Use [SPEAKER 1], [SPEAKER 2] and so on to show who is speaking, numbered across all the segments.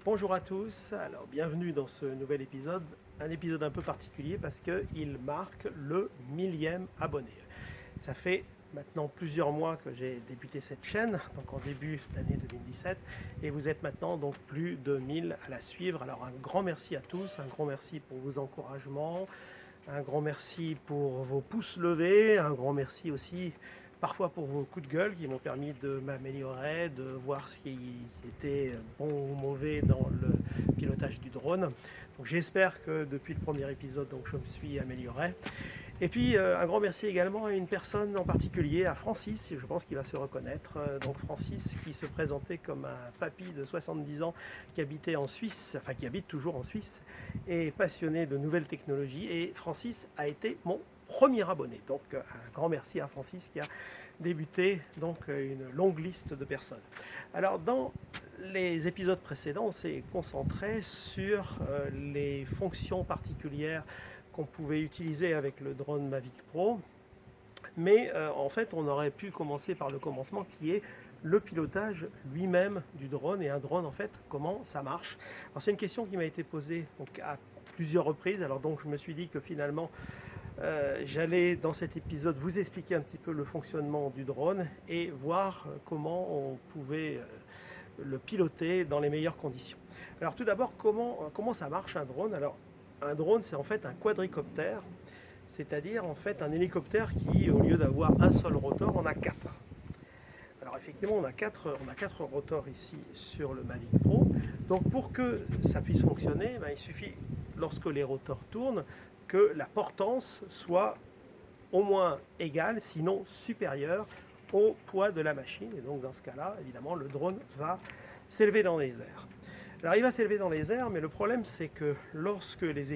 [SPEAKER 1] Bonjour à tous, alors bienvenue dans ce nouvel épisode, un épisode un peu particulier parce qu'il marque le 1000e abonné. Ça fait maintenant plusieurs mois que j'ai débuté cette chaîne, donc en début d'année 2017, et vous êtes maintenant donc plus de 1000 à la suivre. Alors un grand merci à tous, un grand merci pour vos encouragements, un grand merci pour vos pouces levés, un grand merci aussi parfois pour vos coups de gueule qui m'ont permis de m'améliorer, de voir ce qui était bon ou mauvais dans le pilotage du drone. Donc j'espère que depuis le premier épisode, donc, je me suis amélioré. Et puis un grand merci également à une personne en particulier, à Francis, je pense qu'il va se reconnaître. Donc Francis qui se présentait comme un papy de 70 ans qui habitait en Suisse, enfin qui habite toujours en Suisse, et passionné de nouvelles technologies. Et Francis a été mon premier abonné. Donc un grand merci à Francis qui a débuté donc une longue liste de personnes. Alors dans les épisodes précédents, on s'est concentré sur les fonctions particulières qu'on pouvait utiliser avec le drone Mavic Pro. Mais en fait, on aurait pu commencer par le commencement qui est le pilotage lui-même du drone. Et un drone, en fait, comment ça marche? Alors, c'est une question qui m'a été posée donc, à plusieurs reprises. Alors, donc, je me suis dit que finalement, j'allais dans cet épisode vous expliquer un petit peu le fonctionnement du drone et voir comment on pouvait le piloter dans les meilleures conditions. Alors, tout d'abord, comment ça marche un drone? Alors, un drone, c'est en fait un quadricoptère, c'est-à-dire en fait un hélicoptère qui, au lieu d'avoir un seul rotor, en a quatre. Alors effectivement, on a quatre rotors ici sur le Mavic Pro. Donc pour que ça puisse fonctionner, il suffit, lorsque les rotors tournent, que la portance soit au moins égale, sinon supérieure, au poids de la machine. Et donc dans ce cas-là, évidemment, le drone va s'élever dans les airs. Alors il va s'élever dans les airs, mais le problème c'est que lorsque les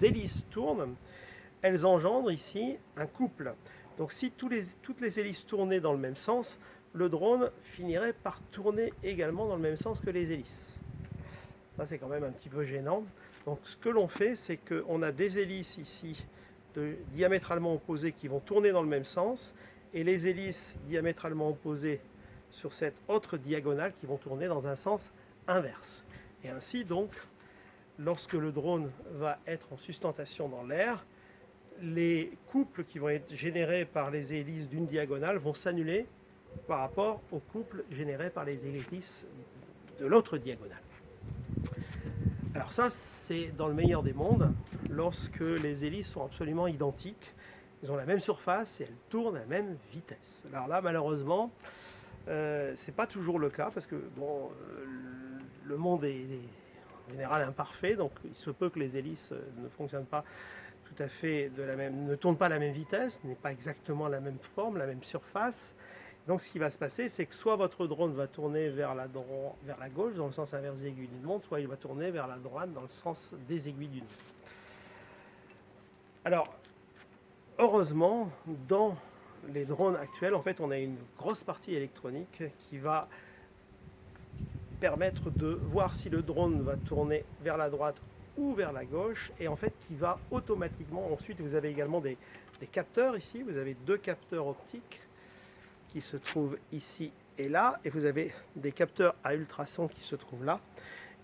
[SPEAKER 1] hélices tournent, elles engendrent ici un couple. Donc si toutes les hélices tournaient dans le même sens, le drone finirait par tourner également dans le même sens que les hélices. Ça c'est quand même un petit peu gênant. Donc ce que l'on fait, c'est qu'on a des hélices ici diamétralement opposées qui vont tourner dans le même sens, et les hélices diamétralement opposées sur cette autre diagonale qui vont tourner dans un sens inverse. Et ainsi donc, lorsque le drone va être en sustentation dans l'air, les couples qui vont être générés par les hélices d'une diagonale vont s'annuler par rapport aux couples générés par les hélices de l'autre diagonale. Alors ça, c'est dans le meilleur des mondes, lorsque les hélices sont absolument identiques, elles ont la même surface et elles tournent à la même vitesse. Alors là, malheureusement, c'est pas toujours le cas, parce que bon, le monde est en général imparfait, donc il se peut que les hélices ne fonctionnent pas tout à fait ne tournent pas à la même vitesse, n'est pas exactement la même forme, la même surface. Donc ce qui va se passer, c'est que soit votre drone va tourner vers la gauche, dans le sens inverse des aiguilles d'une montre, soit il va tourner vers la droite, dans le sens des aiguilles d'une montre. Alors, heureusement, dans les drones actuels, en fait, on a une grosse partie électronique qui va permettre de voir si le drone va tourner vers la droite ou vers la gauche, et en fait qui va automatiquement, ensuite vous avez également des capteurs ici, vous avez deux capteurs optiques qui se trouvent ici et là, et vous avez des capteurs à ultrasons qui se trouvent là,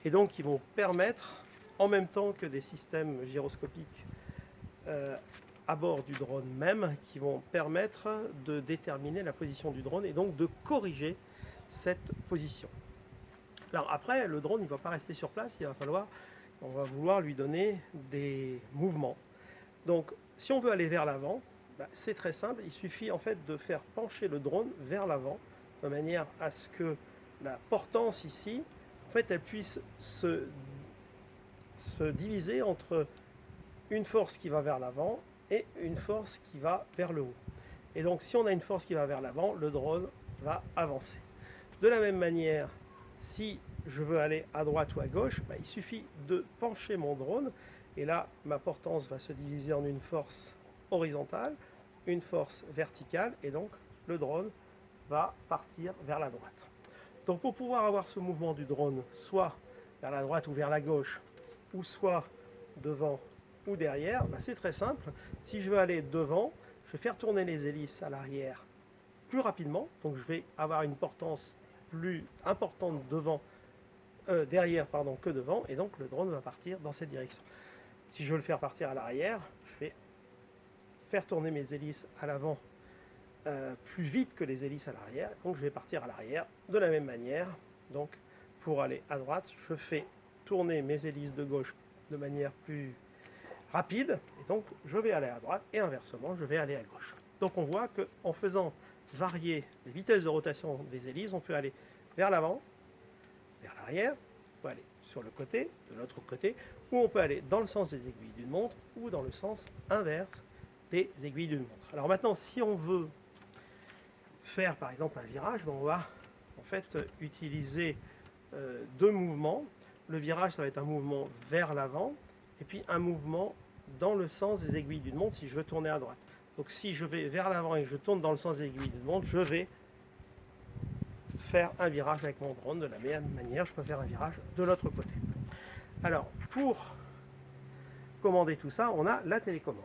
[SPEAKER 1] et donc qui vont permettre, en même temps que des systèmes gyroscopiques à bord du drone même, qui vont permettre de déterminer la position du drone et donc de corriger cette position. Alors après, le drone, il ne va pas rester sur place, on va vouloir lui donner des mouvements. Donc, si on veut aller vers l'avant, c'est très simple, il suffit en fait de faire pencher le drone vers l'avant, de manière à ce que la portance ici, en fait, elle puisse se diviser entre une force qui va vers l'avant et une force qui va vers le haut. Et donc, si on a une force qui va vers l'avant, le drone va avancer. De la même manière, si je veux aller à droite ou à gauche, il suffit de pencher mon drone, et là, ma portance va se diviser en une force horizontale, une force verticale, et donc le drone va partir vers la droite. Donc pour pouvoir avoir ce mouvement du drone, soit vers la droite ou vers la gauche, ou soit devant ou derrière, c'est très simple. Si je veux aller devant, je vais faire tourner les hélices à l'arrière plus rapidement, donc je vais avoir une portance plus importante devant derrière pardon, que devant, et donc le drone va partir dans cette direction. Si je veux le faire partir à l'arrière, je vais faire tourner mes hélices à l'avant plus vite que les hélices à l'arrière, donc je vais partir à l'arrière de la même manière. Donc pour aller à droite, je fais tourner mes hélices de gauche de manière plus rapide, et donc je vais aller à droite, et inversement, je vais aller à gauche. Donc on voit qu'en faisant varier les vitesses de rotation des hélices, on peut aller vers l'avant, vers l'arrière, on peut aller sur le côté, de l'autre côté, ou on peut aller dans le sens des aiguilles d'une montre, ou dans le sens inverse des aiguilles d'une montre. Alors maintenant, si on veut faire par exemple un virage, on va en fait utiliser deux mouvements. Le virage, ça va être un mouvement vers l'avant, et puis un mouvement dans le sens des aiguilles d'une montre si je veux tourner à droite. Donc si je vais vers l'avant et que je tourne dans le sens des aiguilles d'une montre, je vais faire un virage avec mon drone de la même manière. Je peux faire un virage de l'autre côté. Alors pour commander tout ça, on a la télécommande.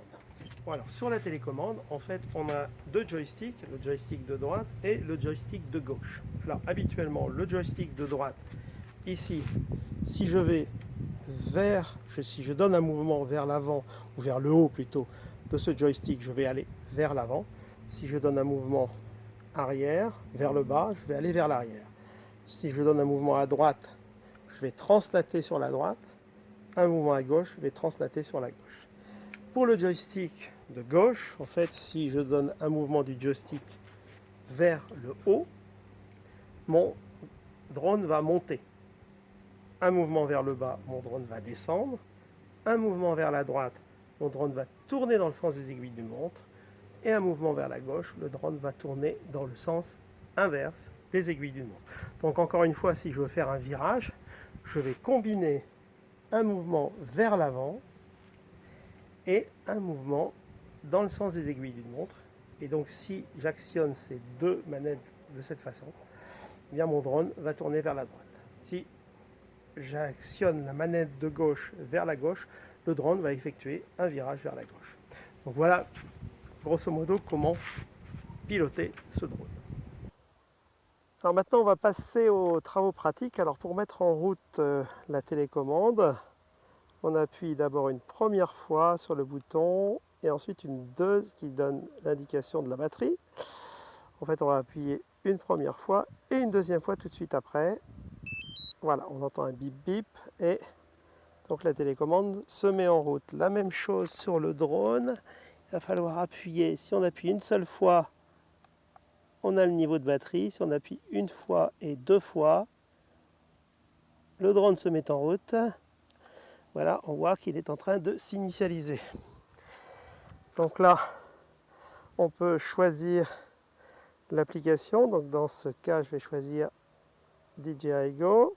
[SPEAKER 1] Bon, alors sur la télécommande, en fait, on a deux joysticks, le joystick de droite et le joystick de gauche. Alors habituellement, le joystick de droite, ici, si je vais si je donne un mouvement vers l'avant, ou vers le haut plutôt, de ce joystick, je vais aller vers l'avant. Si je donne un mouvement arrière, vers le bas, je vais aller vers l'arrière. Si je donne un mouvement à droite, je vais translater sur la droite. Un mouvement à gauche, je vais translater sur la gauche. Pour le joystick de gauche, en fait, si je donne un mouvement du joystick vers le haut, mon drone va monter. Un mouvement vers le bas, mon drone va descendre. Un mouvement vers la droite, mon drone va tourner dans le sens des aiguilles d'une montre. Et un mouvement vers la gauche, le drone va tourner dans le sens inverse des aiguilles d'une montre. Donc encore une fois, si je veux faire un virage, je vais combiner un mouvement vers l'avant et un mouvement dans le sens des aiguilles d'une montre. Et donc si j'actionne ces deux manettes de cette façon, eh bien mon drone va tourner vers la droite. Si j'actionne la manette de gauche vers la gauche, le drone va effectuer un virage vers la gauche. Donc voilà grosso modo comment piloter ce drone. Alors maintenant on va passer aux travaux pratiques. Alors pour mettre en route la télécommande, on appuie d'abord une première fois sur le bouton et ensuite une deuxième qui donne l'indication de la batterie. En fait, on va appuyer une première fois et une deuxième fois tout de suite après. Voilà, on entend un bip bip et donc la télécommande se met en route. La même chose sur le drone. Il va falloir appuyer. Si on appuie une seule fois, on a le niveau de batterie. Si on appuie une fois et deux fois, le drone se met en route. Voilà, on voit qu'il est en train de s'initialiser. Donc là, on peut choisir l'application. Donc dans ce cas, je vais choisir DJI Go.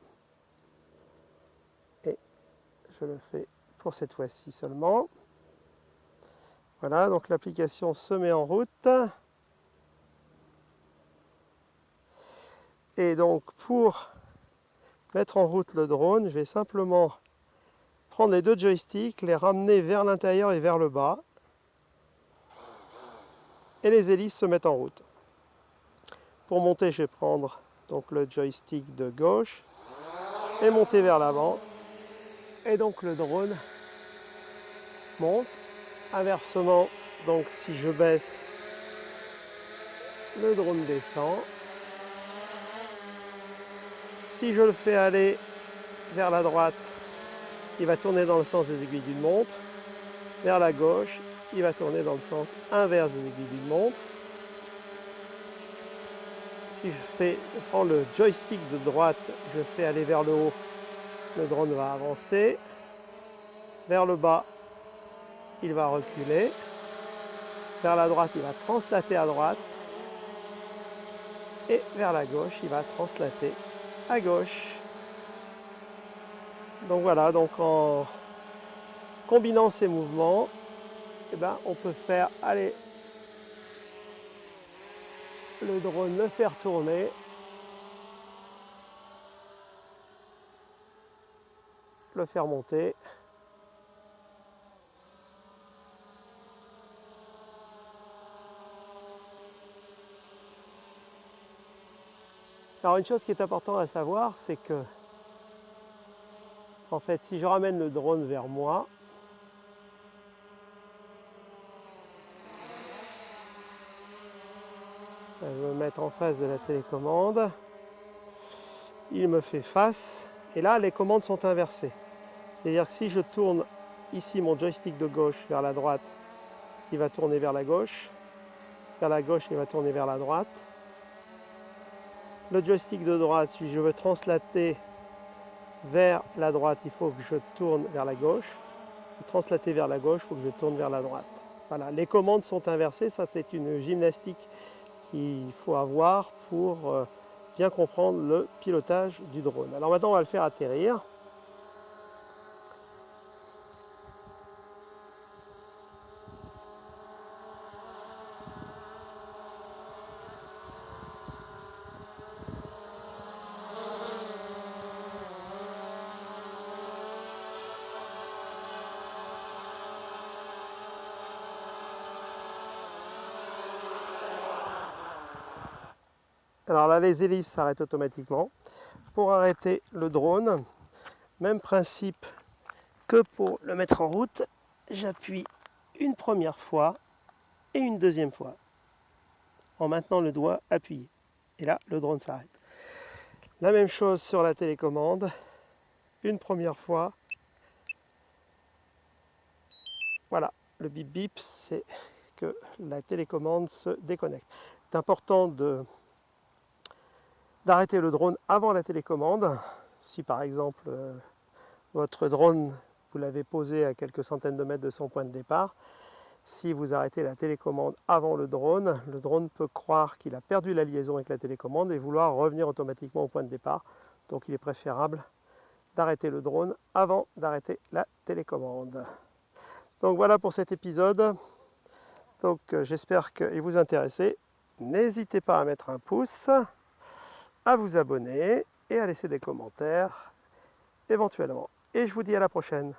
[SPEAKER 1] Et je le fais pour cette fois-ci seulement. Voilà, donc l'application se met en route. Et donc pour mettre en route le drone, je vais simplement prendre les deux joysticks, les ramener vers l'intérieur et vers le bas. Et les hélices se mettent en route. Pour monter, je vais prendre donc le joystick de gauche et monter vers l'avant. Et donc le drone monte. Inversement, donc si je baisse, le drone descend. Si je le fais aller vers la droite, il va tourner dans le sens des aiguilles d'une montre. Vers la gauche, il va tourner dans le sens inverse des aiguilles d'une montre. Si je prends le joystick de droite, je fais aller vers le haut, le drone va avancer. Vers le bas, il va reculer. Vers la droite, il va translater à droite. Et vers la gauche, il va translater à gauche. Donc voilà, donc en combinant ces mouvements, eh ben, on peut faire aller le drone, le faire tourner. Le faire monter. Alors une chose qui est importante à savoir, c'est que En fait, si je ramène le drone vers moi, je vais me mettre en face de la télécommande. Il me fait face. Et là, les commandes sont inversées. C'est-à-dire que si je tourne ici mon joystick de gauche vers la droite, il va tourner vers la gauche. Vers la gauche, il va tourner vers la droite. Le joystick de droite, si je veux translater vers la droite, il faut que je tourne vers la gauche. Translater vers la gauche, il faut que je tourne vers la droite. Voilà, les commandes sont inversées. Ça, c'est une gymnastique qu'il faut avoir pour bien comprendre le pilotage du drone. Alors maintenant, on va le faire atterrir. Alors là, les hélices s'arrêtent automatiquement. Pour arrêter le drone, même principe que pour le mettre en route, j'appuie une première fois et une deuxième fois en maintenant le doigt appuyé. Et là, le drone s'arrête. La même chose sur la télécommande. Une première fois. Voilà, le bip bip, c'est que la télécommande se déconnecte. C'est important d'arrêter le drone avant la télécommande. Si par exemple votre drone, vous l'avez posé à quelques centaines de mètres de son point de départ, si vous arrêtez la télécommande avant le drone peut croire qu'il a perdu la liaison avec la télécommande et vouloir revenir automatiquement au point de départ. Donc il est préférable d'arrêter le drone avant d'arrêter la télécommande. Donc voilà pour cet épisode. Donc j'espère qu'il vous intéresse. N'hésitez pas à mettre un pouce, à vous abonner et à laisser des commentaires éventuellement. Et je vous dis à la prochaine.